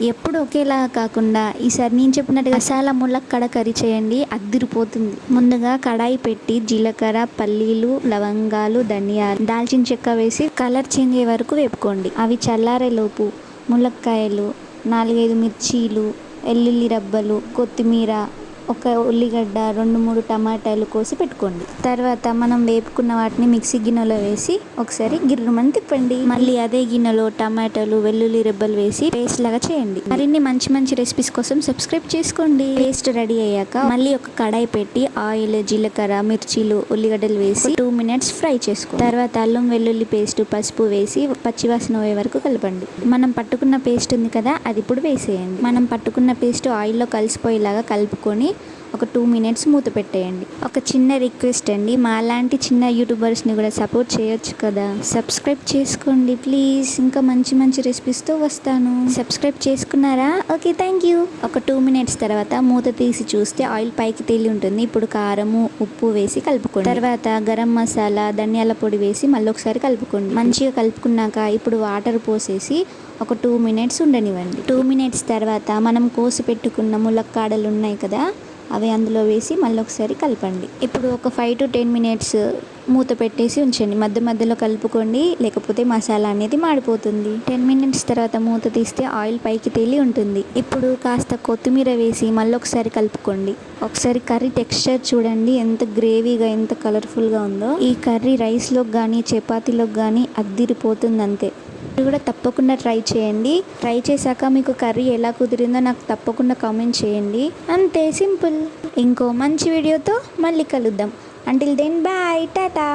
ఎప్పుడు ఒకేలా కాకుండా ఈసారి నేను చెప్పినట్టుగా మసాలా ములక్కడ కర్రీ చేయండి, అద్దిరిపోతుంది. ముందుగా కడాయి పెట్టి జీలకర్ర, పల్లీలు, లవంగాలు, ధనియాలు, దాల్చిన చెక్క వేసి కలర్ చేంజ్ అయ్యే వరకు వేపుకోండి. అవి చల్లారేలోపు ములక్కాయలు, 4-5 మిర్చీలు, వెల్లుల్లి రబ్బలు, కొత్తిమీర, ఒక ఉల్లిగడ్డ, 2-3 టమాటాలు కోసి పెట్టుకోండి. తర్వాత మనం వేపుకున్న వాటిని మిక్సీ గిన్నెలో వేసి ఒకసారి గిర్రుమని తిప్పండి. మళ్ళీ అదే గిన్నెలో టమాటాలు, వెల్లుల్లి రెబ్బలు వేసి పేస్ట్ లాగా చేయండి. మరిన్ని మంచి మంచి రెసిపీస్ కోసం సబ్స్క్రైబ్ చేసుకోండి. పేస్ట్ రెడీ అయ్యాక మళ్ళీ ఒక కడాయి పెట్టి ఆయిల్, జీలకర్ర, మిర్చీలు, ఉల్లిగడ్డలు వేసి 2 మినిట్స్ ఫ్రై చేసుకోండి. తర్వాత అల్లం వెల్లుల్లి పేస్ట్, పసుపు వేసి పచ్చివాసన పోయే వరకు కలపండి. మనం పట్టుకున్న పేస్ట్ ఉంది కదా, అది ఇప్పుడు వేసేయండి. మనం పట్టుకున్న పేస్ట్ ఆయిల్లో కలిసిపోయేలాగా కలుపుకొని ఒక 2 మినిట్స్ మూత పెట్టేయండి. ఒక చిన్న రిక్వెస్ట్ అండి, మాలాంటి చిన్న యూట్యూబర్స్ని కూడా సపోర్ట్ చేయొచ్చు కదా, సబ్స్క్రైబ్ చేసుకోండి ప్లీజ్. ఇంకా మంచి మంచి రెసిపీస్తో వస్తాను. సబ్స్క్రైబ్ చేసుకున్నారా? Okay, thank you. ఒక 2 మినిట్స్ తర్వాత మూత తీసి చూస్తే ఆయిల్ పైకి తేలి ఉంటుంది. ఇప్పుడు కారము, ఉప్పు వేసి కలుపుకోండి. తర్వాత గరం మసాలా, ధనియాల పొడి వేసి మళ్ళీ ఒకసారి కలుపుకోండి. మంచిగా కలుపుకున్నాక ఇప్పుడు వాటర్ పోసేసి ఒక 2 మినిట్స్ ఉండనివ్వండి. 2 మినిట్స్ తర్వాత మనం కోసి పెట్టుకున్న ములక్కాడలు ఉన్నాయి కదా, అవి అందులో వేసి మళ్ళీ ఒకసారి కలపండి. ఇప్పుడు ఒక 5 to 10 మినిట్స్ మూత పెట్టేసి ఉంచండి. మధ్య మధ్యలో కలుపుకోండి, లేకపోతే మసాలా అనేది మాడిపోతుంది. 10 మినిట్స్ తర్వాత మూత తీస్తే ఆయిల్ పైకి తేలి ఉంటుంది. ఇప్పుడు కాస్త కొత్తిమీర వేసి మళ్ళీ ఒకసారి కలుపుకోండి. ఒకసారి కర్రీ టెక్స్చర్ చూడండి, ఎంత గ్రేవీగా, ఎంత కలర్ఫుల్గా ఉందో. ఈ కర్రీ రైస్లోకి కానీ చపాతీలోకి కానీ అద్దిరిపోతుంది అంతే. మీరు కూడా తప్పకుండా ట్రై చేయండి. ట్రై చేశాక మీకు కర్రీ ఎలా కుదిరిందో నాకు తప్పకుండా కామెంట్ చేయండి. అంతే, సింపుల్. ఇంకో మంచి వీడియోతో మళ్ళీ కలుద్దాం. Until then bye, Tata.